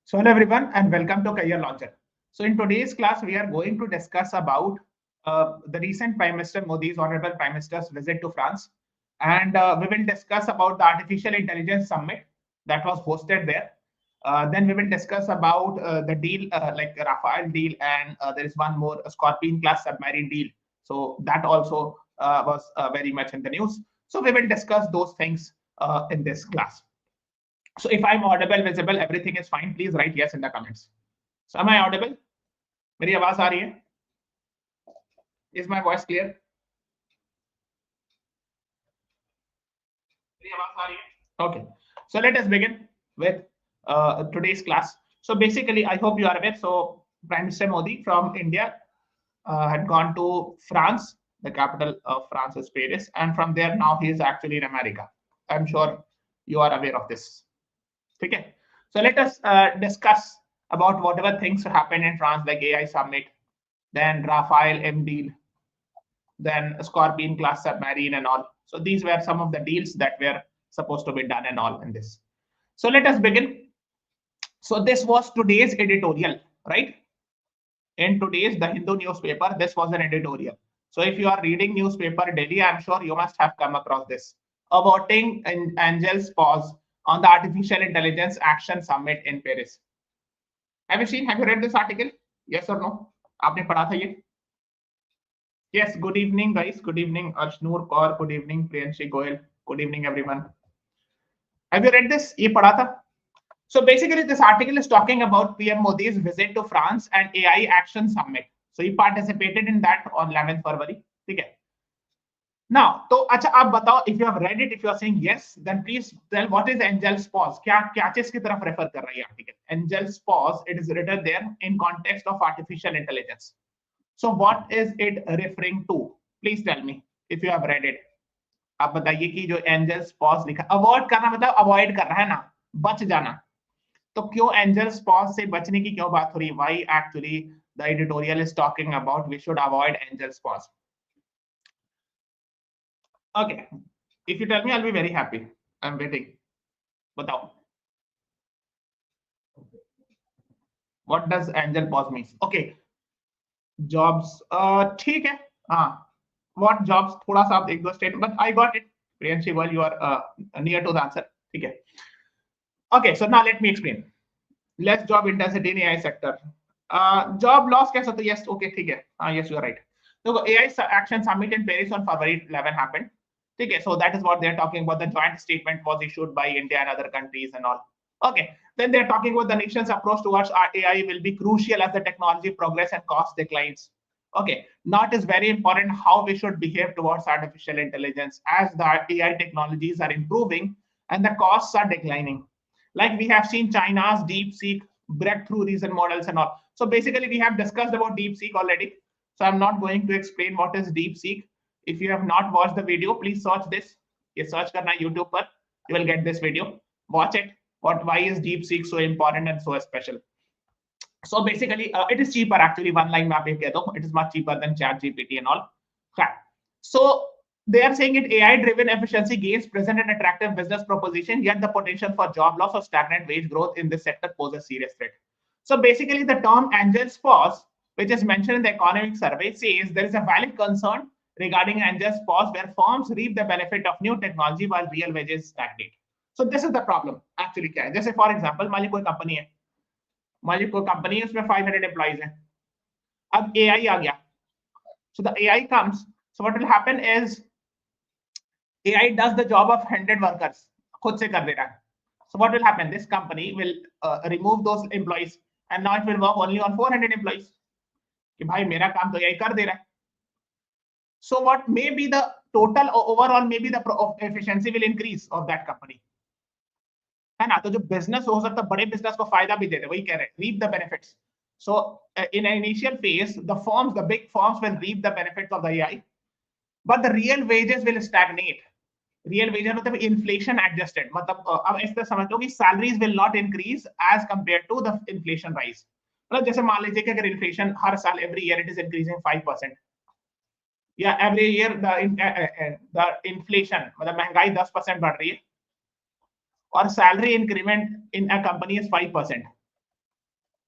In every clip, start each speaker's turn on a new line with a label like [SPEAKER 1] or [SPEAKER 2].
[SPEAKER 1] So hello everyone and welcome to Career Launcher. So in today's class, we are going to discuss about the recent Prime Minister Modi's Honorable Prime Minister's visit to France. And we will discuss about the Artificial Intelligence Summit that was hosted there. Then we will discuss about the deal like Rafale deal and there is one more Scorpion class submarine deal. So that also was very much in the news. So we will discuss those things in this class. So if I'm audible, visible, everything is fine, please write yes in the comments. So am I audible? मेरी आवाज आ रही है? Is my voice clear? मेरी आवाज आ रही है? Okay. So let us begin with today's class. So basically, I hope you are aware. So Prime Minister Modi from India had gone to France. The capital of France is Paris, and from there now he is actually in America. I'm sure you are aware of this. Okay, so let us discuss about whatever things happened in France, like AI summit, then Rafale M-Deal, then Scorpion class submarine and all. So these were some of the deals that were supposed to be done and all in this. So let us begin. So this was today's editorial, right? In today's The Hindu newspaper, this was an editorial. So if you are reading newspaper daily, I'm sure you must have come across this. Averting Angel's pause on the Artificial Intelligence Action Summit in Paris. Have you read this article? Yes or no? आपने पढ़ा था ये? Yes, good evening guys. Good evening Arshnoor Kaur. Good evening Priyanshi Goyal. Good evening everyone. Have you read this? ये पढ़ा था? So basically this article is talking about PM Modi's visit to France and AI Action Summit. So he participated in that on 11th February. ठीक है? Now, तो अच्छा आप बताओ, if you have read it, if you are saying yes, then please tell what is Angel's pause. क्या चीज की तरफ रेफर कर रही है article? Angel's pause, it is written there in context of artificial intelligence. So what is it referring to? Please tell me if you have read it. आप बताइए कि जो Angel's pause लिखा, अवॉइड करना मतलब अवॉइड करना है ना, बच जाना. तो क्यों Angel's pause से बचने की क्यों बात हो रही? Why actually the editorial is talking about we should avoid Angel's pause? Okay, if you tell me, I'll be very happy. I'm waiting. Batao. What does angel pause means? Okay, jobs. ठीक है. What jobs? थोड़ा सा आप एक दो statement, but I got it. Priyanshi, well, you are near to the answer. ठीक है. Okay, so now let me explain. Less job intensity in AI sector. Job loss कैसा? तो yes, okay, ठीक है. Yes, you are right. So AI Action Summit in Paris on February 11 happened. Okay, so that is what they're talking about. The joint statement was issued by India and other countries and all. Okay, then they're talking about the nation's approach towards AI will be crucial as the technology progress and cost declines. Okay, now it is very important how we should behave towards artificial intelligence as the AI technologies are improving and the costs are declining. Like we have seen China's DeepSeek breakthrough reason models and all. So basically we have discussed about DeepSeek already. So I'm not going to explain what is DeepSeek. If you have not watched the video, please search this. You search karna YouTube par, you will get this video. Watch it. Why is DeepSeek so important and so special? So basically, it is cheaper actually. One line mein aap kehta hu, it is much cheaper than ChatGPT and all. So they are saying it AI-driven efficiency gains present an attractive business proposition, yet the potential for job loss or stagnant wage growth in this sector poses serious threat. So basically, the term Angel's pause, which is mentioned in the economic survey, says there is a valid concern regarding Angel's pause where firms reap the benefit of new technology while real wages stagnate. So this is the problem actually क्या है? जैसे for example मान ली कोई company है, उसमें 500 employees हैं. अब AI आ गया. So the AI comes. So what will happen is AI does the job of 100 workers. खुद से कर दे रहा है. So what will happen? This company will remove those employees and now it will work only on 400 employees. कि भाई मेरा काम तो AI कर दे रहा है. So what may be the total overall, maybe the efficiency will increase of that company. है ना? तो जो business हो सकता है बड़े business को फायदा भी दे दे, वही कह रहे हैं, reap the benefits. So in an initial phase, the big firms will reap the benefits of the AI, but the real wages will stagnate. Real wages मतलब inflation adjusted, मतलब अब इस तरह समझ लो कि salaries will not increase as compared to the inflation rise. मतलब जैसे मान लीजिए कि अगर inflation हर साल every year it is increasing 5%. या every year the inflation मतलब महंगाई 10% बढ़ रही है और salary increment in a company is 5%.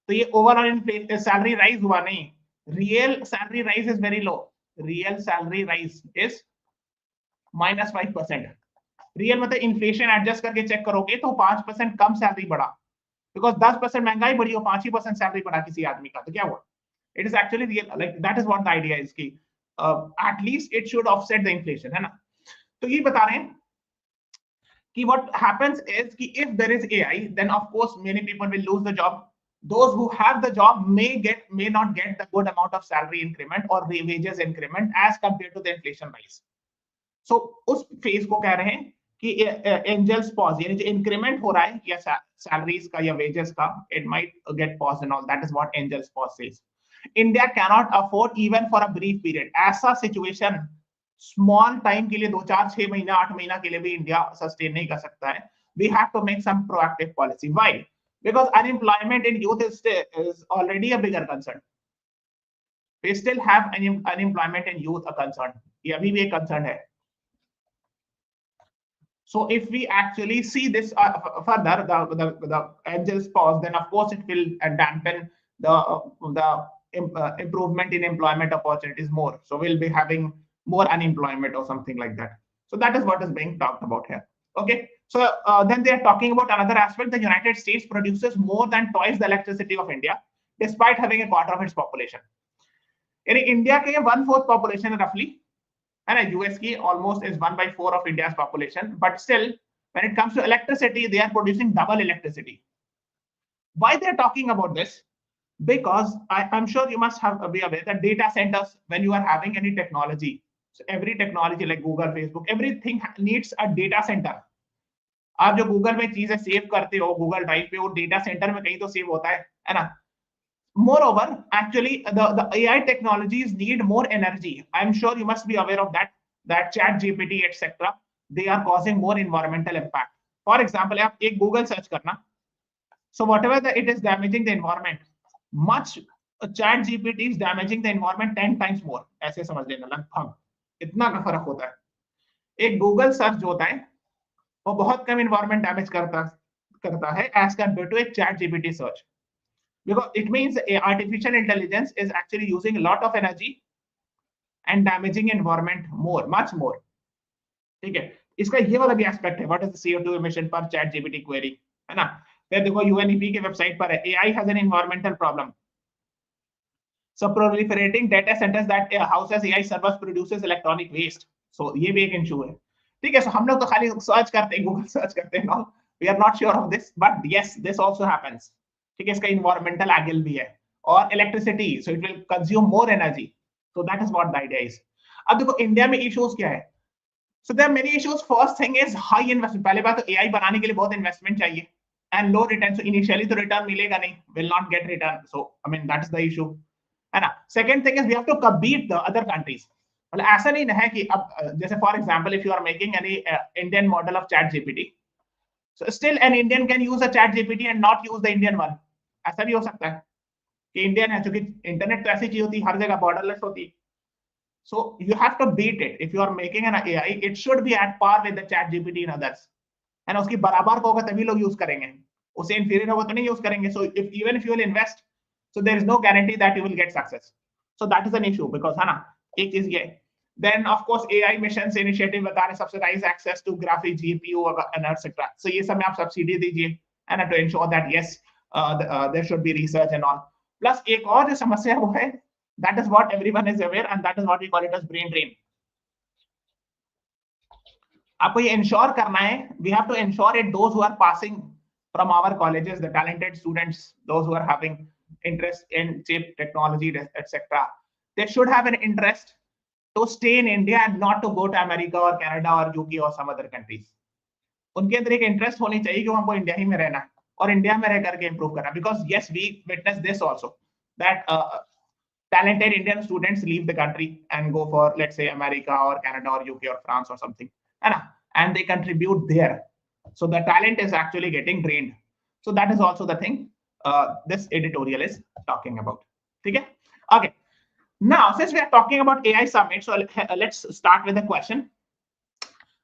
[SPEAKER 1] तो ये ओवरऑल सैलरी राइज हुआ नहीं, real salary rise is very low, real salary rise is -5%। Real मतलब इन्फ्लेशन एडजस्ट करके चेक करोगे तो 5% कम सैलरी बढ़ा, बिकॉज 10% महंगाई बढ़ी हो 5% सैलरी बढ़ा किसी आदमी का, तो क्या हुआ? It is actually real, like that is what the idea is की at least it should offset the inflation, है ना? तो ये बता रहे हैं कि what happens is कि if there is AI, then of course many people will lose the job. Those who have the job may not get the good amount of salary increment or wages increment as compared to the inflation rise. So उस phase को कह रहे हैं कि angels pause, यानी जो increment हो रहा है या सैलरीज का या वेजेस का, it might get pause and all, that is what Engels' pause says. India cannot afford even for a brief period, ऐसा सिचुएशन स्मॉल टाइम के लिए 2, 4, 6 महीना 8 महीना के लिए भी इंडिया सस्टेन नहीं कर सकता है। We have to make some proactive policy. Why? Because unemployment in youth is already a bigger concern. We still have unemployment in youth a concern, ये अभी भी एक कंसर्न है। So if we actually see this further, the angels pause, then of course it will dampen the improvement in employment opportunities more. So we'll be having more unemployment or something like that. So that is what is being talked about here. Okay. So then they are talking about another aspect. The United States produces more than twice the electricity of India, despite having a quarter of its population. यानी India के 1/4 population roughly, and US की almost is 1/4 of India's population, but still when it comes to electricity, they are producing double electricity. Why they are talking about this? Because I'm sure you must have be aware that data centers, when you are having any technology, so every technology like Google, Facebook, everything needs a data center. आप जो Google में चीजें save करते हो Google drive पे, वो data centre में कहीं तो सेव होता है ना? Moreover, actually, the AI technologies need more energy. I'm sure you must be aware of that. That Chat GPT, etc. They are causing more environmental impact. For example, आप एक Google search करना. So whatever it is damaging the environment, much Chat GPT is damaging the environment 10 times more. ऐसे समझ लेना, लगभग इतना का फर्क होता है। एक Google search जो होता है वो बहुत कम environment damage करता है as compared to एक Chat GPT search. Because it means artificial intelligence is actually using a lot of energy and damaging environment more, much more. ठीक है, इसका ये वाला भी एस्पेक्ट है, what is the CO2 emission per chat GPT query, है ना? फिर देखो UNEP की वेबसाइट पर है, AI has an environmental problem. So proliferating data centers that houses AI servers produces electronic waste. So ये भी एक इशू है। ठीक है, so हम लोग तो खाली सर्च करते हैं, गूगल सर्च करते हैं ना, we are not sure of this, but yes, this also happens. ठीक है, इसका इन्वायरमेंटल एंगल भी है, और electricity, so it will consume more energy, so that is what the idea is. अब देखो इंडिया में इश्यूज क्या है, so there are many issues. First thing is high investment. पहले बात तो एआई बनाने के लिए बहुत इन्वेस्टमेंट चाहिए and low return, so initially तो रिटर्न मिलेगा नहीं, will not get return, so I mean that is the issue, है ना? Second thing is we have to compete the other countries. मतलब ऐसा नहीं है कि अब जैसे for example if you are making any Indian model of ChatGPT, so still an Indian can use a chat GPT and not use the Indian one. ऐसा भी हो सकता है कि इंडियन है, क्योंकि इंटरनेट तो ऐसी चीज होती है, हर जगह बॉर्डरलेस होती है। So you have to beat it. If you are making an AI, it should be at par with the chat GPT and others. है ना? उसकी बराबर को होगा तभी लोग यूज करेंगे, उसे इंफीरियर होगा तो नहीं यूज करेंगे। So even if you will invest, so there is no guarantee that you will get success. So that is an issue because, है ना, एक चीज ये। Then of course AI missions initiative बता रहे subsidize access to graphic GPU and etc. So ये सब में आप सब्सिडी दीजिए, है ना, to ensure that yes, there should be research and all. Plus एक और जो समस्या है वो है, that is what everyone is aware and that is what we call it as brain drain. आपको ये ensure करना है, we have to ensure it those who are passing from our colleges, the talented students, those who are having interest in chip technology, etc. They should have an interest to stay in India and not to go to America or Canada or UK or some other countries. उनके अंदर एक interest होनी चाहिए कि हमको India ही में रहना है और इंडिया में रह करके इंप्रूव करना, because yes, we witness this also that talented Indian students leave the country and go for, let's say, America or Canada or UK or France or something, and they contribute there. So the talent is actually getting drained. So that is also the thing this editorial is talking about. Okay. Okay. Now, since we are talking about AI summit, so let's start with the question.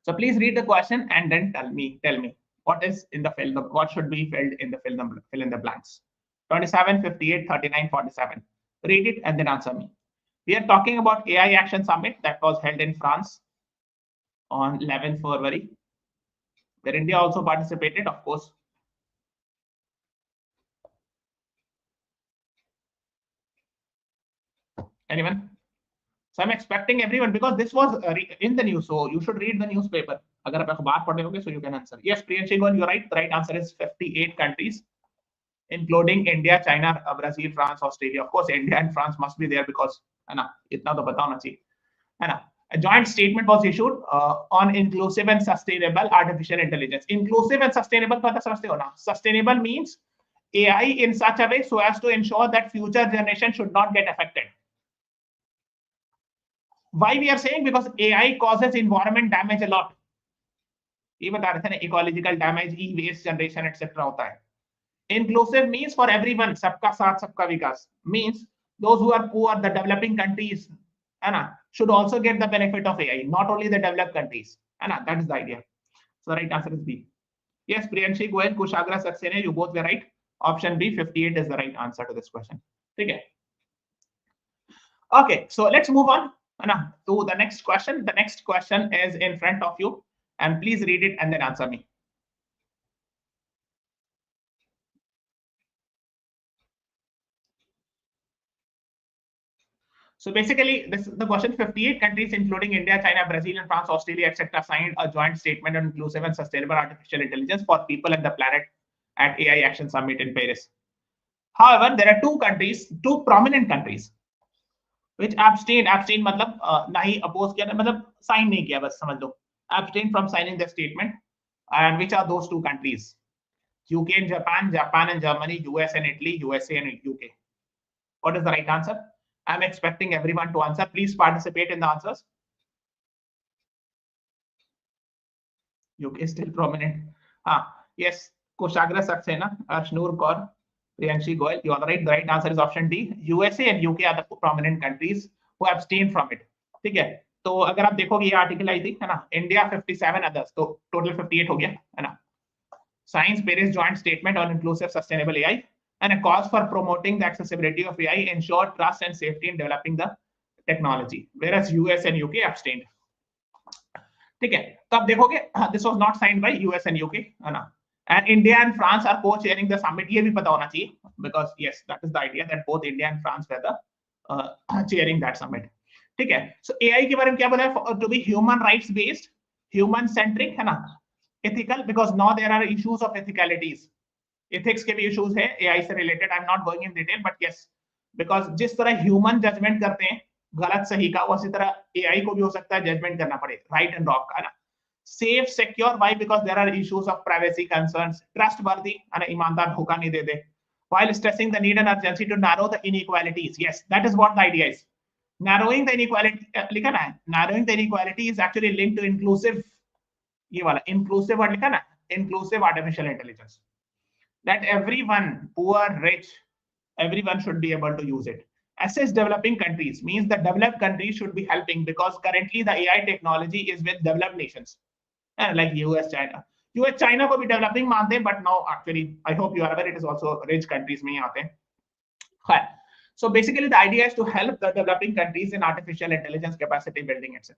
[SPEAKER 1] So please read the question and then tell me what is in the fill, what should be filled in the fill in the blanks. 27, 58, 39, 47. Read it and then answer me. We are talking about AI Action Summit that was held in France on 11th February, where India also participated, of course. Anyone? So I'm expecting everyone because this was in the news. So you should read the newspaper. अगर आप अखबार पढ़े होंगे, so you can answer. Yes, Priyanshi, you're right. The right answer is 58 countries, including India, China, Brazil, France, Australia. Of course, India and France must be there because है ना इतना तो पता होना चाहिए है ना. A joint statement was issued on inclusive and sustainable artificial intelligence. Inclusive and sustainable पता समझते हो ना? Sustainable means AI in such a way so as to ensure that future generation should not get affected. Why we are saying? Because AI causes environment damage a lot. ये बता रहे थे ना, ecological damage, e-waste generation, etc. होता है. Inclusive means for everyone, सबका साथ सबका विकास. Means those who are poor, the developing countries, है ना, should also get the benefit of AI, not only the developed countries. है ना, that is the idea. So the right answer is B. Yes, Priyanshi Goel, Kushagra Saxena, you both were right. Option B, 58 is the right answer to this question. Okay. Okay, so let's move on to the next question. The next question is in front of you, and please read it and then answer me. So basically, this is the question. 58 countries, including India, China, Brazil, and France, Australia, etc., signed a joint statement on inclusive and sustainable artificial intelligence for people and the planet at AI Action Summit in Paris. However, there are two countries, two prominent countries, which abstain मतलब नहीं oppose किया, मतलब sign नहीं किया, बस समझ लो, abstain from signing the statement. And which are those two countries? UK and Japan, Japan and Germany, US and Italy, USA and UK. What is the right answer? I'm expecting everyone to answer. Please participate in the answers. UK is still prominent. Yes, Kushagra Saxena, Arshnur Kaur, Priyanshi Goel, you are right. The right answer is option D. USA and UK are the prominent countries who abstain from it. ठीक है, तो अगर आप देखोगे ये article आई थी है ना, इंडिया 57 अदर्स, तो टोटल 58 हो गया है ना. Signs Paris joint statement on inclusive sustainable AI and a cause for promoting the accessibility of AI, ensure trust and safety in developing the technology, whereas US and UK abstained. ठीक है, तो आप देखोगे this was not signed by US and UK है ना, and India and France are co-chairing the summit. ये भी पता होना चाहिए because yes, that is the idea that both India and France were the chairing that summit. ठीक है, so AI के बारे में क्या बोला है? To be human rights based, human centric है ना, ethical, because now there are issues of ethicalities. Ethics के भी issues है AI से related. I'm not going in detail, but yes, because जिस तरह human judgment करते हैं गलत सही का, उसी तरह AI को भी हो सकता है judgment करना पड़े right and wrong का ना. Safe, secure, why? Because there are issues of privacy concerns. Trustworthy, है ना, ईमानदार धोखा नहीं दे दे. While stressing the need and urgency to narrow the inequalities. Yes, that is what the idea is. Narrowing the inequality, लिखा ना है, narrowing the inequality is actually linked to inclusive, ये वाला inclusive word लिखा ना, inclusive artificial intelligence. That everyone, poor, rich, everyone should be able to use it. Assess developing countries means the developed countries should be helping because currently the AI technology is with developed nations, like US, China. US, China को भी developing मानते हैं, but now actually, I hope you are aware, it is also rich countries में ही आते हैं. So basically, the idea is to help the developing countries in artificial intelligence capacity building, etc.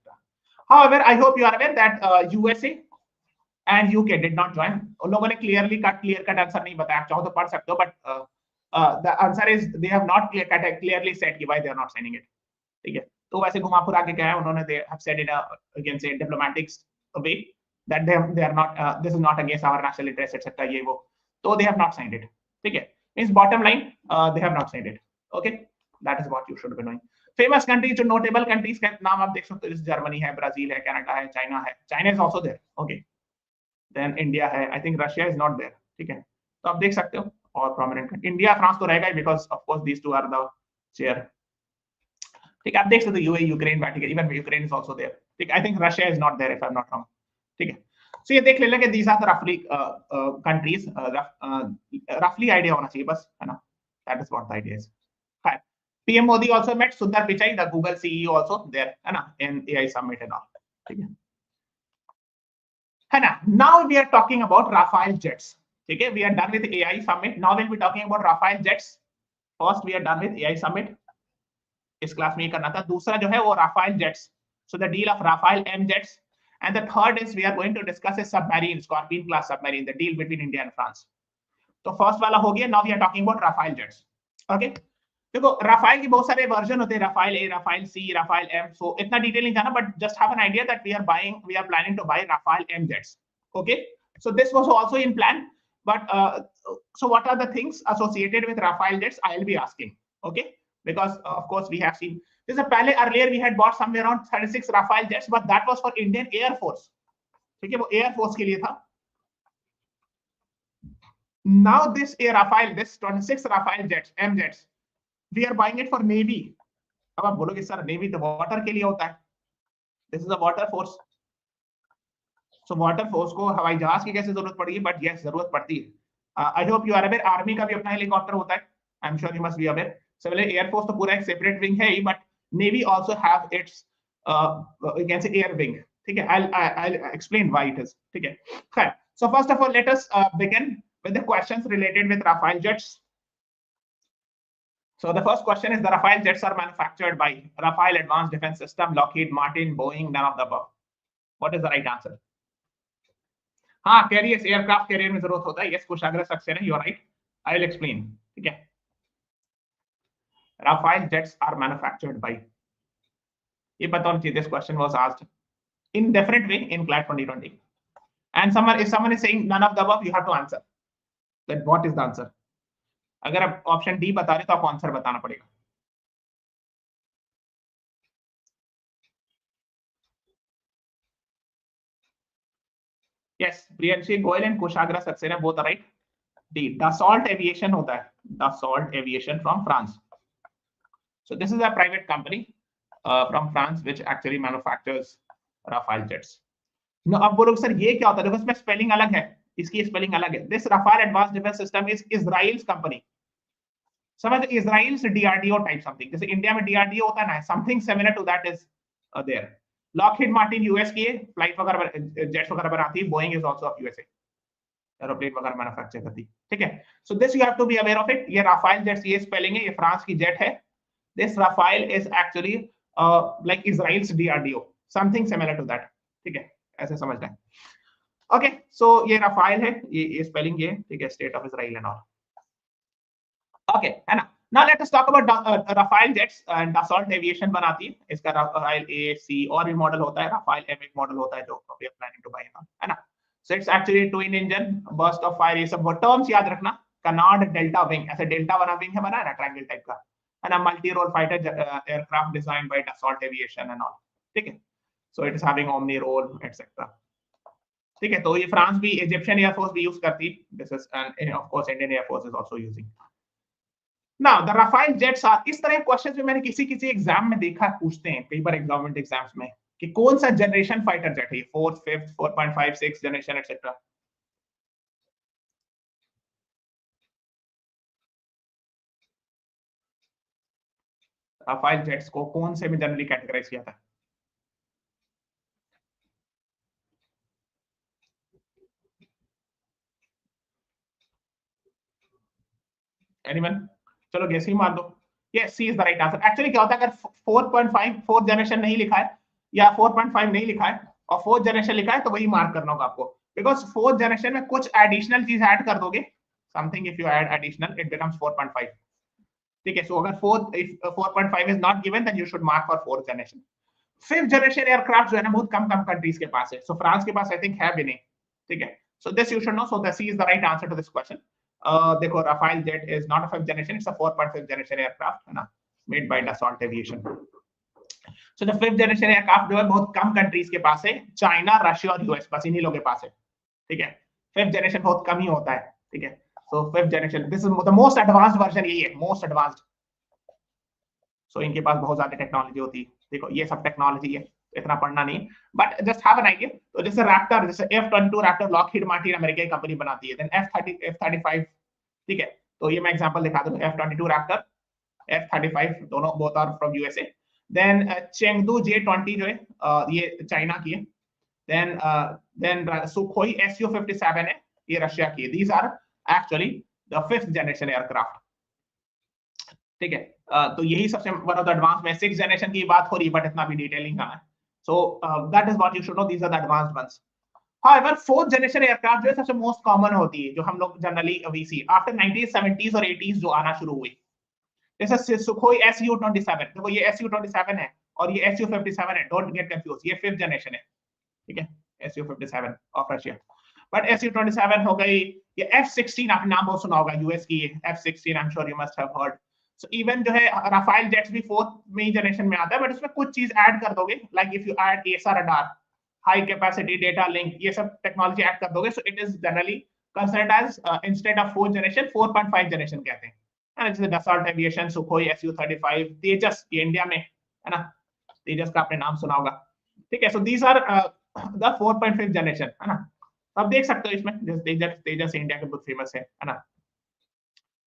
[SPEAKER 1] However, I hope you are aware that USA and UK did not join. उन लोगों ने clear cut answer नहीं बताया. चाहो तो पढ़ सकते हो, but the answer is they have not clearly said why they are not signing it. ठीक है, तो वैसे घुमा फिरा के क्या है, उन्होंने they have said in a, you can say, diplomatic way that they are not, this is not against our national interest, etc. ये वो, तो they have not signed it. ठीक है, means bottom line, they have not signed it. Okay, that is what you should be knowing. Famous countries, जो notable countries का नाम आप देख सकते हो, जैसे जर्मनी है, ब्राजील है, कनाडा है, चाइना है. China is also there. Okay, then India है. I think Russia is not there. ठीक है, तो आप देख सकते हो. और prominent country, India, France तो रहेगा ही because of course these two are the chair. ठीक है, आप देख सकते हो UAE, Ukraine, even Ukraine is also there. ठीक है, I think Russia is not there if I'm not wrong. ठीक है, so ये देख लेना कि these are the roughly countries, roughly idea होना चाहिए बस, है ना. That is what the idea is. Hi. PM Modi also met Sundar Pichai, the Google CEO, also there, है ना, in AI summit and all. ठीक है ना. Now we are talking about Rafale jets. ठीक है, we are done with AI summit. Now we'll be talking about Rafale jets. First we are done with AI summit. इस class में ही करना था. दूसरा जो है वो Rafale jets. So the deal of Rafale M jets. And the third is we are going to discuss a submarine, Scorpion class submarine, the deal between India and France. तो first वाला हो गया. Now we are talking about Rafale jets. Okay. देखो Rafale के बहुत सारे version होते हैं, Rafale A, Rafale C, Rafale M. So इतना डिटेल नहीं जाना, but just have an idea that we are planning to buy Rafale M jets. Okay, so this was also in plan, but so what are the things associated with Rafale jets? I'll be asking. Okay, because of course we have seen this is पहले earlier we had bought somewhere around 36 Rafale jets, but that was for Indian Air Force. ठीक है, वो air force के लिए था. Now this Rafale, this 26 Rafale jets, M jets, we are buying it for Navy. अब आप बोलोगे sir navy तो वाटर के लिए होता है. This is a water force. So water force को हवाई जहाज की कैसे जरूरत पड़ेगी? बट यस, जरूरत पड़ती है. I hope you are aware, army का भी अपना हेलीकॉप्टर होता है. I am sure you must be aware. Similar air force तो पूरा एक सेपरेट विंग है ही, but navy also have its you can say air wing. ठीक है, I explain why it is. ठीक है, खैर. So first of all let us begin with the questions related with Rafale jets. So the first question is, the Rafale jets are manufactured by Rafale Advanced Defense System, Lockheed Martin, Boeing, none of the above. What is the right answer? हाँ, carriers, aircraft carrier में जरूरत होता है. Yes, Kushagra Saxena, you are right. I will explain. ठीक है, Rafale jets are manufactured by, ये पता होना चाहिए. This question was asked in definite way in CLAT 2020. And if someone is saying none of the above, you have to answer that what is the answer. अगर आप option D बता रहे तो आपको आंसर बताना पड़ेगा. Yes, Priyanshi Goyal and Kushagra Saxena both are right. D, Dassault aviation होता है. Dassault aviation from France. So this is a private company from France which actually manufactures Rafale jets. No, अब बोलोगे सर ये क्या होता है? देखो इसमें स्पेलिंग अलग है, इसकी स्पेलिंग अलग है. This Rafale advanced defence system is Israel's company. समझ, इजराइल से डीआरडीओ टाइप समथिंग, जैसे इंडिया में डीआरडीओ होता है ना, something similar to that is there. Lockheed Martin US की है, फ्लाइट वगैरह जेट्स वगैरह बनाती है. Boeing is also of USA, aeroplane वगैरह मैन्युफैक्चर करती है. ठीक है, so this you have to be aware of it. ये राफेल जेट्स, ये स्पेलिंग है, ये फ्रांस की जेट है. This Rafale is actually like Israel's DRDO, something similar to that. ठीक है, ऐसे समझना है. ओके, सो ये राफेल है, ये स्पेलिंग ये. ठीक है, state of Israel and all. Okay, है ना. Now let us talk about Rafale jets and Dassault Aviation बनाती है. इसका Rafale A, C और भी मॉडल होता है. Rafale M एक मॉडल होता है जो we are planning to buy now, है ना. So it's actually twin engine, burst of fire. ये सब टर्म्स याद रखना. Canard Delta wing, ऐसे डेल्टा वाला विंग है बना है ना, ट्रायंगल टाइप का, है ना. Multi role fighter aircraft design by Dassault Aviation and all. ठीक है, so it is having omni role etc. ठीक है, तो ये फ्रांस भी, इजिप्शियन एयरफोर्स भी यूज करती है. This is end of course Indian air force is also using. Now the Rafale jets are, इस तरह के क्वेश्चंस भी मैंने किसी एग्जाम में देखा है, पूछते हैं कई बार गवर्नमेंट एग्जाम्स में कि कौन सा जनरेशन फाइटर जेट है, 4th 5th 4.5 6 generation etcetera. Rafale jets को कौन से में जनरली कैटेगराइज किया था? एनीवन? चलो गेस ही मार दो. Yes, C is the right answer. Actually क्या होता है, अगर 4.5 4th जनरेशन नहीं लिखा है या 4.5 नहीं लिखा है और 4th जनरेशन लिखा है तो वही मार्क करना होगा आपको, बिकॉज 4th जनरेशन में कुछ एडिशनल चीज ऐड कर दोगे. Something if you add additional it becomes 4.5. ठीक है, सो अगर 4.5 is not given then you should mark for 4th generation. 5th generation aircraft जो है ना, बहुत कम कंट्रीज के पास है. सो फ्रांस के पास आई थिंक है भी नहीं. ठीक है, so this you should know. So the C is the right answer to this question. देखो Rafale jet is not a 5th generation, it's a 4.5 generation aircraft, है ना, made by Dassault Aviation. So the 5th generation aircraft जो है बहुत कम countries के पास है, China, Russia और यूएस, बस इन्हीं लोगों के पास है. ठीक है, 5th जनरेशन बहुत कम ही होता है. ठीक है, so 5th generation, this is the most advanced version, यही है most advanced. So इनके पास बहुत ज्यादा टेक्नोलॉजी होती है. देखो ये सब टेक्नोलॉजी है, इतना पढ़ना नहीं, but just have an idea. तो जैसे रैप्टर, जैसे F-22 Raptor Lockheed Martin America की कंपनी बनाती है. Then F-35. ठीक है, तो ये मैं एग्जांपल दिखा दूं. F-22 रैप्टर, F-35 दोनों both are from USA. Then Chengdu J-20 जो है ये चाइना की है. देन सुखोई Su-57 है, ये रशिया की है. These are actually the 5th generation aircraft. ठीक है, तो यही सबसे वन ऑफ द एडवांस में 6th जनरेशन की बात हो रही है, बट इतना भी डिटेलिंग कहाँ है। So that is what you should know, these are the advanced ones. However, 4th generation aircraft जो है सबसे मोस्ट कॉमन होती है, जो हम लोग generally we C after 1970s और 80s जो आना शुरू हुई। जैसे सुखोई Su-27, देखो ये Su-27 है और ये Su-57 है, डोंट गेट कंफ्यूज, ये 5th जनरेशन है। ठीक है, Su-57 of Russia, but Su-27 हो गई। ये F-16 आपने नाम बहुत सुना होगा, यूएस की F-16, I am sure you must have heard. So even जो है राफेल जेट्स भी 4th में जनरेशन में आता है, बट उसमें कुछ चीज ऐड कर दोगे, लाइक इफ यू ऐड एसा radar, high capacity data link, ये सब टेक्नोलॉजी ऐड कर दोगे, so it is generally considered as instead of 4th generation 4.5 generation कहते हैं। जैसे डसॉल्ट एविएशन, सुखोई Su-35, तेजस, ये इंडिया में है ना, तेजस का आपने नाम सुना होगा। ठीक है, so these are the 4.5 generation, है ना। आप देख सकते हो इसमें तेजस, तेजस इंडिया के बहुत फेमस है ना।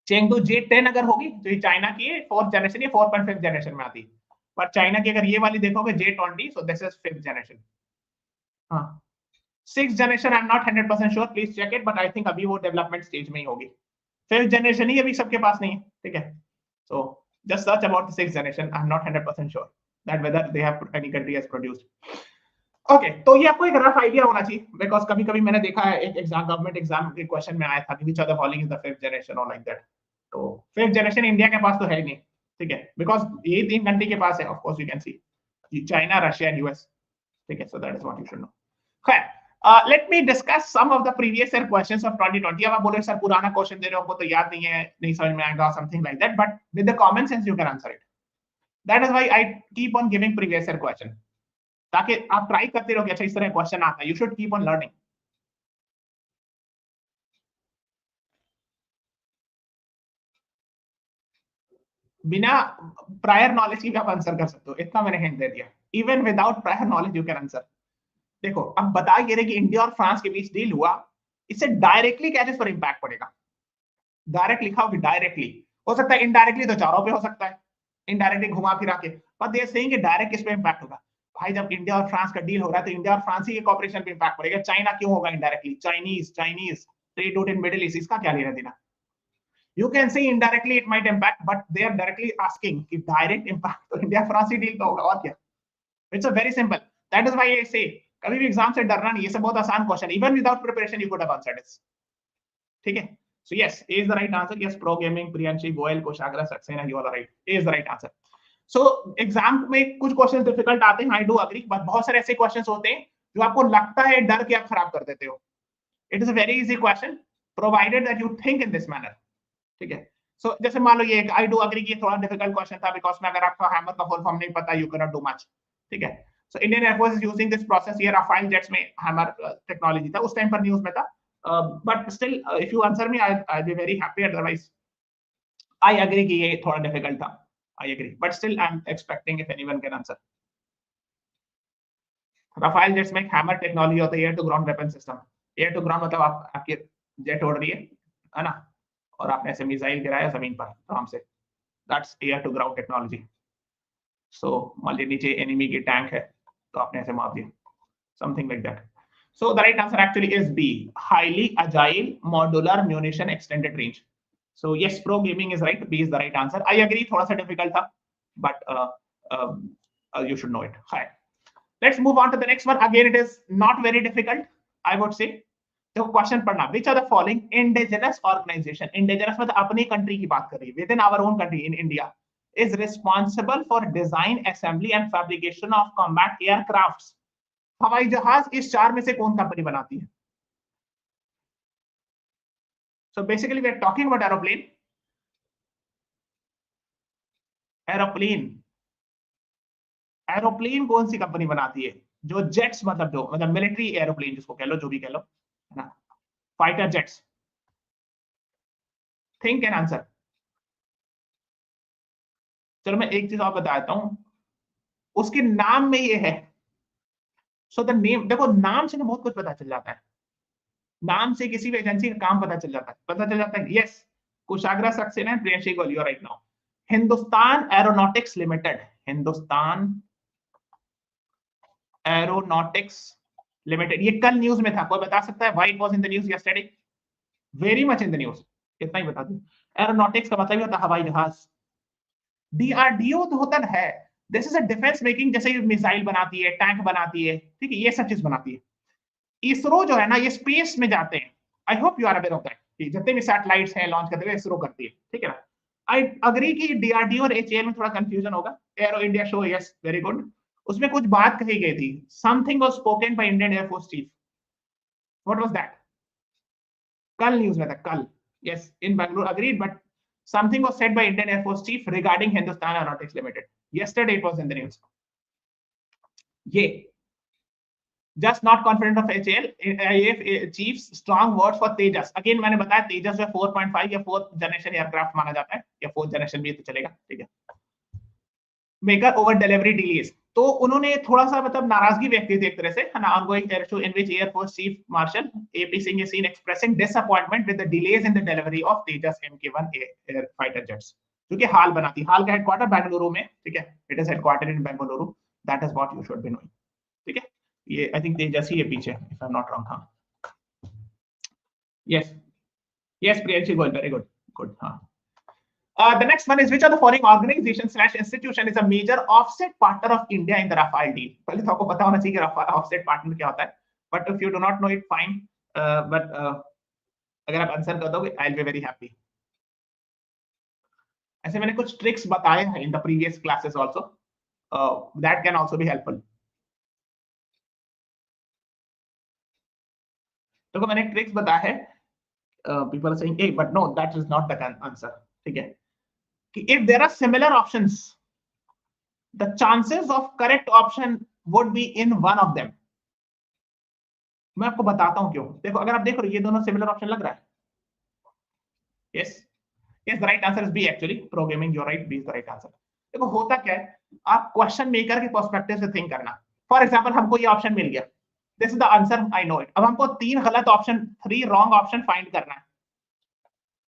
[SPEAKER 1] चेंगडू J-10 अगर होगी तो ये चाइना की 4th जनरेशन, ये 4.5 जनरेशन में आती है। पर चाइना की अगर ये वाली देखोगे J-20, so this is 5th generation. हाँ, 6th generation I am not 100% sure, please check it, but I think अभी वो डेवलपमेंट स्टेज में ही होगी। 5th जनरेशन ही अभी सबके पास नहीं है। ठीक है, so just search about the 6th generation, I am not 100% sure that whether they have any country has produced. Okay, तो ये आपको एक रफ आइडिया होना चाहिए, बिकॉज कभी कभी मैंने देखा है एक एग्जाम, गवर्नमेंट एग्जाम के क्वेश्चन में आया था कि which are the following is the 5th generation और लाइक दैट। तो 5th जनरेशन इंडिया के पास तो है नहीं। ठीक है, बिकॉज ये 3 कंट्री के पास है, of course you can see China, Russia and US. ठीक है, so that is what you should know. खैर, let me discuss some of the previous year questions of 2020। अब आप बोले सर पुराना क्वेश्चन दे रहे हो, हमको तो याद नहीं है, नहीं समझ में आएगा, something like that, but with the common sense you can answer it. That is why I keep on giving previous year question, ताकि आप ट्राई करते रहो कि अच्छा इस तरह क्वेश्चन आता है। You should keep on learning. बिना प्रायर नॉलेज की भी आप आंसर कर सकते हो, इतना मैंने हिंट दे दिया। Even without prior knowledge you can answer. देखो, अब बता ये रहे कि इंडिया और फ्रांस के बीच डील हुआ, इससे डायरेक्टली क्या पर इंपैक्ट पड़ेगा। डायरेक्ट लिखा हो कि डायरेक्टली, हो सकता है इनडायरेक्टली तो चारों पे हो सकता है, इनडायरेक्टली घुमा फिरा के, पर दे सेइंग कि डायरेक्ट किस पे इंपैक्ट होगा। भाई जब इंडिया और फ्रांस का डील हो रहा है तो इंडिया और फ्रांस ही के कॉपरेशन पे इंपैक्ट पड़ेगा। चाइना क्यों होगा indirectly, Chinese Chinese trade route in middle east, इसका क्या लेना देना। You can say indirectly it might impact, but they are directly asking कि direct impact तो इंडिया फ्रांस ही डील का होगा और क्या। It's a very simple. That is why I say कभी भी एग्जाम से डरना नहीं, ये सब बहुत आसान question, even without preparation you could have answered this. ठीक है, so yes, A is the right answer. Yes, pro gaming, Priyanshi, Goel, Kushagra, Saxena, you all are right. A is the right answer. So exam में कुछ question difficult आते हैं, I do agree, but बहुत सारे ऐसे question होते हैं जो आपको लगता है डर के आप खराब कर देते हो। It is a very easy question provided that you think in this manner. ठीक है, सो जैसे मान लो ये आई डू अग्री कि थोड़ा डिफिकल्ट क्वेश्चन था, बिकॉज में अगर आपको हैमर का फुल फॉर्म नहीं पता you can not do much. ठीक है, so Indian air force is using this process, ये राफेल जेट्स में हैमर टेक्नोलॉजी था, उस टाइम पर न्यूज़ में था, but still if you answer me I be very happy. Otherwise I agree कि ये थोड़ा डिफिकल्ट था, I agree, but still I am expecting if anyone can answer. Rafale jets में हैमर टेक्नोलॉजी होता है, air to ground weapon system. Air to ground मतलब आपके jet उड़ रही है ना, और आपने ऐसे मिसाइल गिराया जमीन पर आराम से, that's air to ground technology. So मान लीजिए नीचे एनिमी की टैंक है तो आपने ऐसे मार दिया, something like that. So the right answer actually is B, highly agile modular munition extended range. So yes, pro gaming is right, B is the right answer. I agree थोड़ा सा difficult था, but you should know it. Hi, let's move on to the next one. Again it is not very difficult, I would say. तो question पढ़ना, which are the following indigenous organisation, indigenous मतलब अपनी country की बात कर रही है, with in our own country in India, is responsible for design, assembly and fabrication of combat aircrafts। हवाई जहाज इस चार में से कौन कंपनी बनाती है। So basically we are talking about aeroplane। Aeroplane कौन सी कंपनी बनाती है, जो जेट्स मतलब मिलिट्री एरोप्लेन जिसको कह लो, जो भी कह लो, है ना, fighter jets. Think and answer. चलो मैं एक चीज और बताता हूं, उसके नाम में ये है। सो द नेम, देखो नाम से तो बहुत कुछ पता चल जाता है, नाम से किसी भी एजेंसी का काम पता चल जाता है। Yes, Kushagra Saxena and Priyanshi Goyal, you are right now. Hindustan aeronautics limited, Hindustan aeronautics limited, ये कल न्यूज में था, कोई बता सकता है why it was in the news yesterday. Very much in the news, इतना ही बता दूं। एरोनॉटिक्स का मतलब होता है हवाई जहाज। डीआरडीओ तो होता है, this is a defence making, जैसे मिसाइल बनाती है, टैंक बनाती है, ठीक है, ये सब चीज बनाती है। इसरो जो है ना, ये स्पेस में जाते हैं। I hope you are aware of that, जितने भी सैटेलाइट्स हैं लॉन्च करते हुए इसरो करती है, ठीक है ना। आई अग्री कि डीआरडीओ और एचएएल में थोड़ा कंफ्यूजन होगा। Arrow India show, yes very good. उसमें कुछ बात कही गई थी, something was spoken by Indian air force chief. What was that? कल न्यूज में था, कल। Yes, in Bangalore agreed, but something was said by Indian air force chief regarding Hindustan aeronautics limited. Yesterday it was in the news. ये just not confident of HAL. AIF chiefs strong words for Tejas. Again मैंने बताया तेजस जो 4.5 या 4th generation aircraft माना जाता है, या 4th generation भी तो चलेगा, ठीक है। मेकर ओवर डिलीवरी डिलेज, तो उन्होंने थोड़ा सा मतलब नाराजगी व्यक्त की थी एक तरह से, है ना, ongoing air show in which air force chief marshal AP Singh is seen expressing disappointment with the delays in the delivery of Tejas MK1 air fighter jets, जो कि हाल बनाती, हाल का हेडक्वार्टर बेंगलुरु में, ठीक है, it is headquarter in Bengaluru, that is what you should be knowing, ठीक है। ये आई थिंक तेजस ही है पीछे, if I am not wrong. हाँ, yes, yes Priyanshi Goyal, very good, good, हाँ। The next one is which of the following organization slash institution is a major offset partner of India in the Rafale deal? पहले तो आपको पता होना चाहिए कि offset partner क्या होता है, but if you do not know it, fine. But अगर आप आंसर कर दोगे, I'll be very happy. ऐसे मैंने कुछ ट्रिक्स बताए हैं in the previous classes also. That can also be helpful. तो मैंने एक ट्रिक्स बताया है, people are saying, hey, but no, that is not the answer, ठीक है, कि if there are similar options, the chances of correct option would be in one of them. मैं आपको बताता हूं क्यों। देखो, अगर आप देखो ये दोनों सिमिलर ऑप्शन लग रहा है, yes, yes, the right answer is B, actually programming, your right, B is the right answer. देखो होता क्या है, आप क्वेश्चन मेकर के पर्सपेक्टिव से थिंक करना। फॉर एग्जांपल हमको ये ऑप्शन मिल गया, this is the answer, I know it. अब हमको 3 गलत ऑप्शन, 3 रॉन्ग ऑप्शन फाइंड करना है।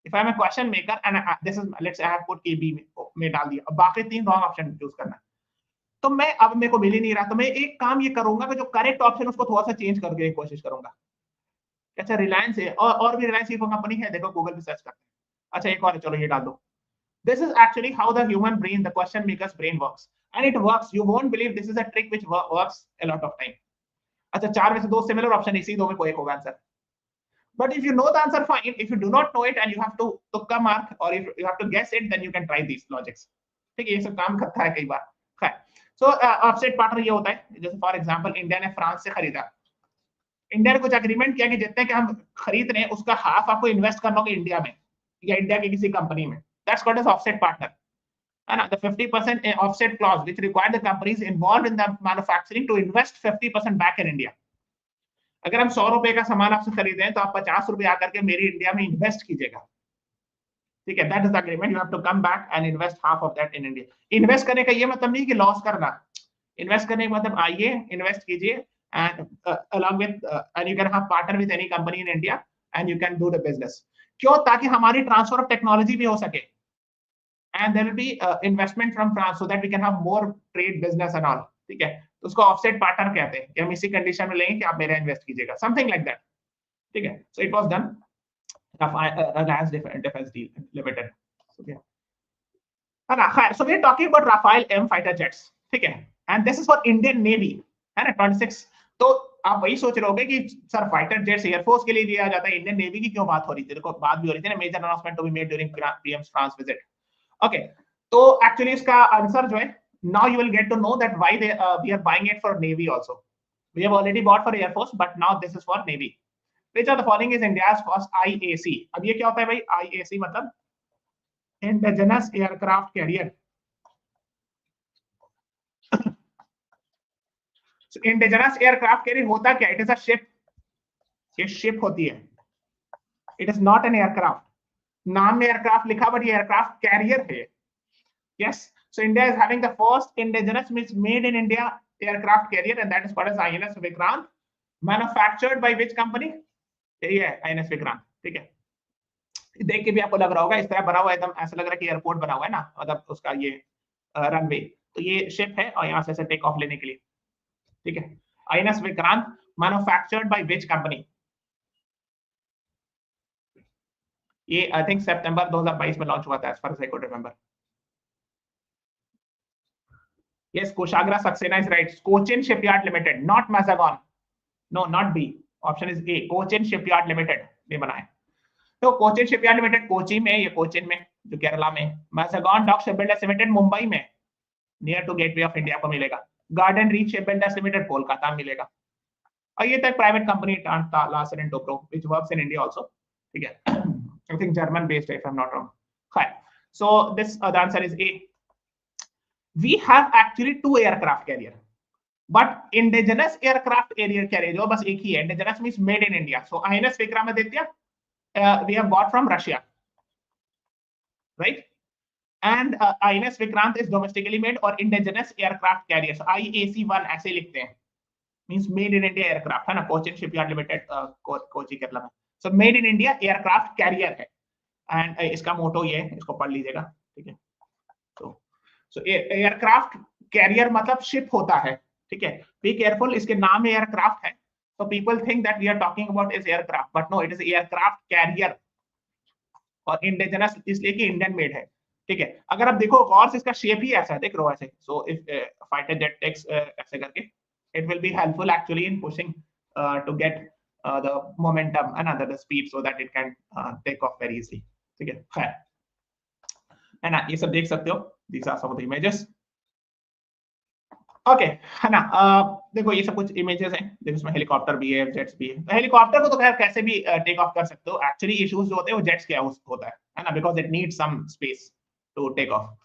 [SPEAKER 1] If I am a question maker and this is, let's I have put A B में डाल दिया, अब बाकी 3 रॉन्ग ऑप्शन चूज करना है। तो मैं, अब मेरे को मिल ही नहीं रहा, तो मैं एक काम ये करूंगा कि जो करेक्ट ऑप्शन उसको थोड़ा सा चेंज करके की कोशिश करूंगा। अच्छा, रिलायंस है, और भी रिलायंस की कंपनी है, देखो गूगल पे सर्च करते हैं। अच्छा, एक और है, चलो ये डाल दो। This is actually how the human brain, the question maker's brain works, and it works. You won't believe this is a trick which works a lot of time. अच्छा, 4 में से 2 सिमिलर ऑप्शन, इसी 2 में कोई एक होगा answer. But if you know the answer, fine. If you do not know it and you have to तुक्का mark, or if you have to guess it, then you can try these logics. ठीक है, ये सब काम करता है कई बार। खैर, so ऑफसेट पार्टनर ये होता है, जैसे फॉर एग्जांपल इंडिया ने फ्रांस से खरीदा, इंडिया ने कुछ एग्रीमेंट किया कि जितने के हम खरीद रहे हैं उसका हाफ आपको इन्वेस्ट करना होगा इंडिया में, या इंडिया की किसी कंपनी में। That's called as offset partner, है ना। The 50% offset clause which require the companies involved in the manufacturing to invest 50% back in India. अगर हम 100 रुपए का सामान आपसे खरीदे हैं, तो आप 50 रुपए आकर के मेरी इंडिया में इन्वेस्ट कीजिएगा, ठीक है। That is the agreement, you have to come back and invest half of that in India. Invest करने का ये मतलब नहीं कि लॉस करना, इन्वेस्ट करने का मतलब आइए, इन्वेस्ट कीजिए, and along with and you can have partner with any company in India and you can do the business. क्यों? ताकि हमारी ट्रांसफर ऑफ टेक्नोलॉजी भी हो सके, and there will be investment from France so that we can have more trade business and all, ठीक है। तो उसको ऑफसेट पार्टनर कहते हैं, कि हम इसी कंडीशन में लेंगे कि आप मेरा इन्वेस्ट कीजिएगा, समथिंग लाइक दैट, ठीक है। So it was done, Reliance Defense Deal Limited, okay, है ना। खैर, so we are talking about Rafale M fighter jets, ठीक है, and this is for Indian Navy, है ना, 26। तो आप वही सोच रहे होगे कि सर फाइटर जेट्स एयरफोर्स के लिए दिया जाता है, इंडियन नेवी की क्यों बात हो रही थी? देखो, बात भी हो रही थी ना, major announcement to be made during PM France visit. Okay, तो एक्चुअली इसका आंसर जो है, now you will get to know that why we are buying it for navy also. We have already bought for air force, but now this is for navy. Which of the following is India's first IAC? अब ये क्या होता है भाई? IAC मतलब indigenous aircraft carrier. Indigenous aircraft carrier होता क्या? It is a ship, ये शिप होती है, it is not an aircraft. नाम में एयरक्राफ्ट लिखा, बट ये एयरक्राफ्ट कैरियर है। Yes, so India is having the first indigenous, means made in India, aircraft carrier, and that is called as INS Vikrant, manufactured by which company? यही है INS Vikrant, ठीक है। देख के भी आपको लग रहा होगा, इस तरह बना हुआ है, एकदम ऐसा लग रहा है कि एयरपोर्ट बना हुआ है ना, मतलब उसका ये रनवे। तो ये शिप है, और यहाँ से टेक ऑफ लेने के लिए, ठीक है। INS Vikrant, manufactured by which company? ये आई थिंक सितंबर 2022 में लॉन्च हुआ था, as far as I could remember. Yes, Kushagra Saxena is right. Cochin shipyard limited, not Mazagon, no not B, option is A, Cochin shipyard limited ने बनाया। तो कोचिन शिपयार्ड लिमिटेड कोची में, ये कोचिन में जो केरला में। Mazagon dock shipbuilders limited Mumbai में, near to Gateway of India को मिलेगा। Garden Reach shipbuilders limited Kolkata में मिलेगा। और ये तो private company Larsen and Toubro which works in India also, ठीक है। I think German based if I am not wrong. Fine, so this the answer is A. We have actually 2 aircraft carrier, but indigenous aircraft carrier जो बस एक ही है। indigenous means made in India. So INS Vikramaditya we have got from Russia, right? And INS Vikrant is domestically made or indigenous aircraft carrier. So IAC-1 ऐसे लिखते हैं, means made in India aircraft है ना। Cochin shipyard limited Kochi Kerala में। So made in India aircraft carrier है, and इसका मोटो ये है, इसको पढ़ लीजिएगा, ठीक है। So एयरक्राफ्ट कैरियर मतलब शिप होता है, ठीक है। बी केयरफुल, इसके नाम में एयरक्राफ्ट है, so people think that we are talking about is aircraft, but no, it is aircraft carrier। और इंडिजिनस इसलिए कि इंडियन मेड है, ठीक है। अगर आप देखो गौर से, इसका शेप ही ऐसा है, देख रहे हो ऐसे। So if fighter jet takes ऐसे करके, it will be helpful actually in pushing to get the momentum and the speed so that it can take off very easily, ठीक है। खैर है ना, ये सब देख सकते हो, these are some of the images, okay है ना। देखो ये सब कुछ इमेजेस हैं, देखो इसमें हेलीकॉप्टर भी है, जेट्स भी है। हेलीकॉप्टर को तो खैर कैसे भी टेक ऑफ कर सकते हो। एक्चुअली इश्यूज जो होते हैं वो जेट्स के होता है ना, because it needs some space to take off.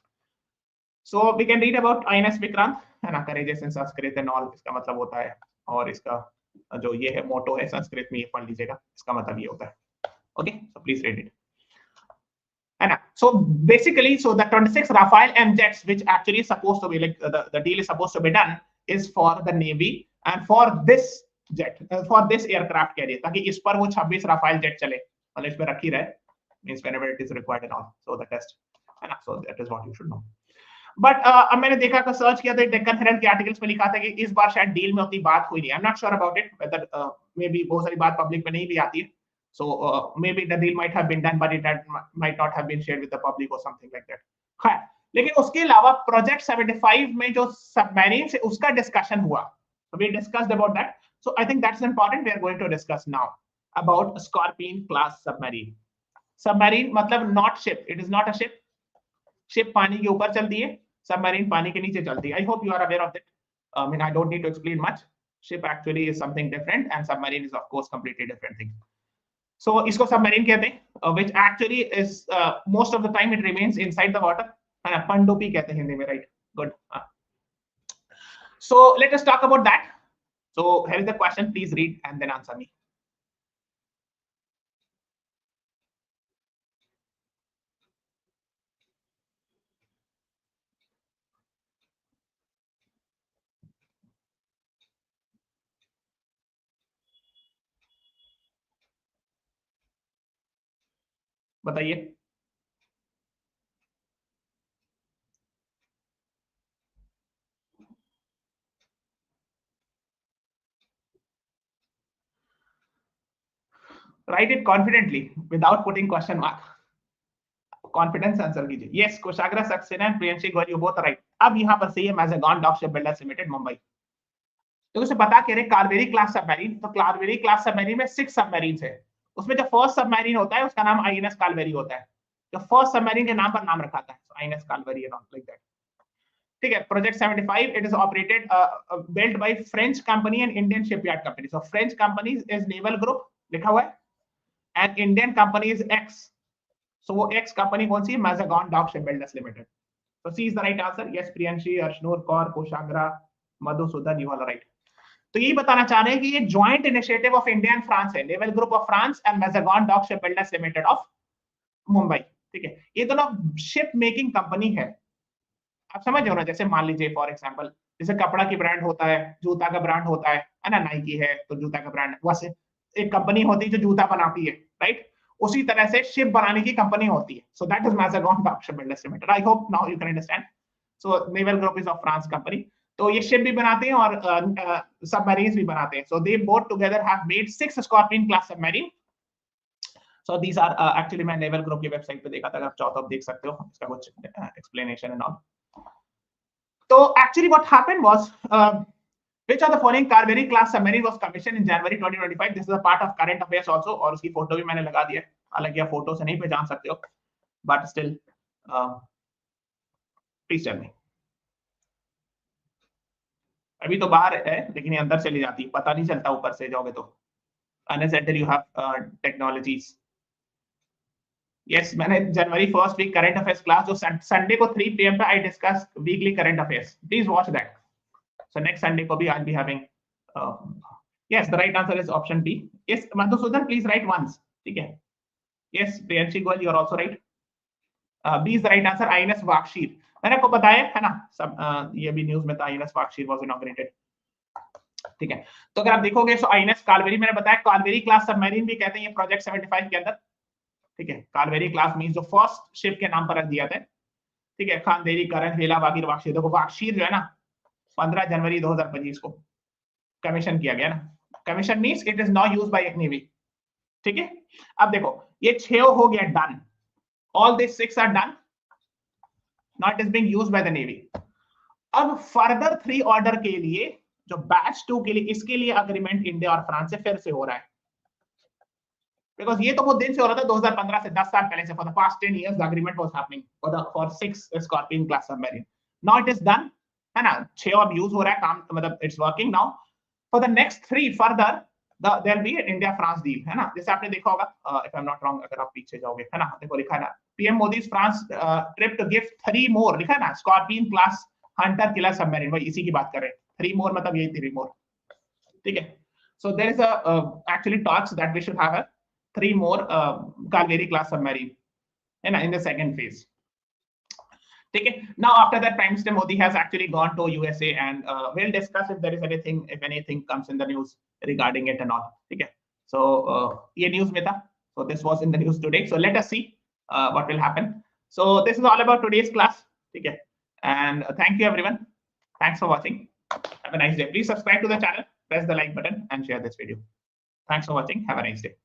[SPEAKER 1] So we can read about INS Vikrant, है ना, courageous in Sanskrit and all, इसका मतलब होता है। और इसका जो ये है मोटो है संस्कृत में, ये पढ़ लीजिएगा, इसका मतलब ये होता है। Okay, so please read it. So basically, so the 26 Rafale M jets, which actually is supposed to be like the deal is supposed to be done, is for the Navy and for this jet, for this aircraft carrier, ताकि इस पर वो 26 Rafale jet चले, मतलब इस पे रखी रहे, means whenever it is required and all. So the test, है ना, so that is what you should know. But अब मैंने देखा का सर्च किया तो डेक्कन हेरल्ड के आर्टिकल्स में लिखा था कि इस बार शायद डील में उतनी बात हुई नहीं। I am not sure about it, whether may be बहुत सारी बात पब्लिक में नहीं भी आती है। So maybe the deal might have been done, but it might not have been shared with the public or something like that. हाँ, लेकिन उसके अलावा प्रोजेक्ट 75 में जो सबमरीन से उसका डिस्कशन हुआ, so we discussed about that. So I think that's important. We are going to discuss now about Scorpion class submarine. Submarine मतलब not ship. It is not a ship. Ship पानी के ऊपर चलती है, submarine पानी के नीचे चलती है. I hope you are aware of that. I mean, I don't need to explain much. Ship actually is something different, and submarine is of course completely different thing. So इसको सबमरीन कहते हैं, which actually is most of the time it remains inside the water, है ना, पनडुब्बी कहते हैं हिंदी में, right? Good. So let us talk about that. So here is the question, please read and then answer me. बताइए। Write it confidently without putting question mark. Confidence answer कीजिए। Yes, Kushagra Saxena and Priyanshi Goyal, you both right. अब यहाँ पर सही है Mazagon dock shipbuilders limited Mumbai. तो उसे बता के रहे कार्वेरी क्लास सबमरीन, तो कार्वेरी क्लास सबमरीन में 6 सबमरीन है। उसमें जो फर्स्ट सबमरीन होता है उसका नाम INS कालवेरी होता है, जो फर्स्ट सबमरीन के नाम पर नाम रखा था, INS Kalvari and like that, ठीक है। Project 75, it is operated built by French company and Indian shipyard company. So French company is naval group लिखा हुआ है, and Indian company is X. सो वो एक्स कंपनी कौन सी है? Mazagon dock shipbuilders limited. So C is the right answer. Yes, Priyanshi, Arshnoor Kaur, Kushagra, Madhusudan, you all right. तो यही बताना चाह रहे हैं कि ये joint initiative of India and France है, naval group of France and Mazagon dock shipbuilders limited of Mumbai, ठीक है। ये दोनों शिप मेकिंग कंपनी है, आप समझ रहे हो ना। जैसे मान लीजिए फॉर एग्जांपल, जैसे कपड़ा की ब्रांड होता है, जूता का ब्रांड होता है ना, नाइकी है तो जूता का ब्रांड, वैसे एक कंपनी होती है जो जूता बनाती है, राइट। उसी तरह से शिप बनाने की कंपनी होती है। So that is Mazagon dock shipbuilders limited. I hope now you can understand. So naval group is of France company, तो ये शिप भी बनाते हैं और सबमरीन्स भी बनाते हैं। So they both together have made 6 scorpion class submarine. So these are actually मैं नेवल ग्रुप की वेबसाइट पे देखा था, अगर चाहो तो आप देख सकते हो इसका कुछ explanation and all. So actually what happened was which of the following Carberry class submarine was commissioned in January 2025? This is a part of current affairs also, और उसकी फोटो भी मैंने लगा दिया है, हालांकि आप फोटो से नहीं पहचान सकते हो, but still please tell me. अभी तो बाहर है लेकिन ये अंदर चली जाती, पता नहीं चलता ऊपर से जाओगे तो, unless until you have technologies. Yes, मैंने जनवरी first week current affairs class जो संडे को 3 PM पे I discuss weekly current affairs, please watch that. So next Sunday को भी I will be having. Yes, the right answer is option B. Yes Madhusudan, please write once. ठीक है. Yes Priyanshi Goyal, you are also right. B is the right answer. INS Vagsheer मैंने आपको बताया है ना, सब ये भी न्यूज में था, आईएनएस वाक्षीर वाज इनॉग्रेटेड. ठीक है. तो अगर आप देखोगे सो आईएनएस कालवेरी मैंने बताया, कालवेरी क्लास सबमरीन भी कहते हैं ये प्रोजेक्ट 75 के अंदर. ठीक है. कालवेरी क्लास मींस जो फर्स्ट शिप के नाम पर रख दिया था. ठीक है. खानदेरी, करण, हेला, वागीर, वाक्षीर. देखो वाक्षीर जो है ना 15 जनवरी 2025 को कमीशन किया गया ना. Commission means it is now used by navy. ठीक है. अब देखो ये 6 हो गया done, all this 6 are done, now it is being used by the navy. अब फर्दर 3 ऑर्डर के लिए जो बैच 2 के लिए, इसके लिए अग्रीमेंट इंडिया और फ्रांस से फिर से हो रहा है. बिकॉज़ ये तो बहुत दिन से हो रहा था, 2015 से 10 साल पहले से. For the past 10 years the agreement was happening for 6 Scorpion class submarine. Now it is done, है ना. 6 अब यूज हो रहा है, काम मतलब it's working now. For the next 3 further there be India France deal, है ना. जैसे आपने देखा होगा, if I am not wrong, अगर आप पीछे जाओगे, है ना, देखो लिखा है ना, PM Modi's France trip to give 3 more, लिखा है ना, Scorpene class hunter killer submarine. वही इसी की बात कर रहे हैं. 3 मोर मतलब यही 3 मोर. ठीक है. So there is actually talks that we should have 3 more Kalveri class submarine, है ना, in the second phase. ठीक है. Now after that Prime Minister Modi has actually gone to USA and we'll discuss if there is anything, if anything comes in the news regarding it and all. ठीक है. So ये news में था. So this was in the news today. So let us see what will happen. So this is all about today's class. ठीक है. And thank you everyone. Thanks for watching. Have a nice day. Please subscribe to the channel, press the like button and share this video. Thanks for watching. Have a nice day.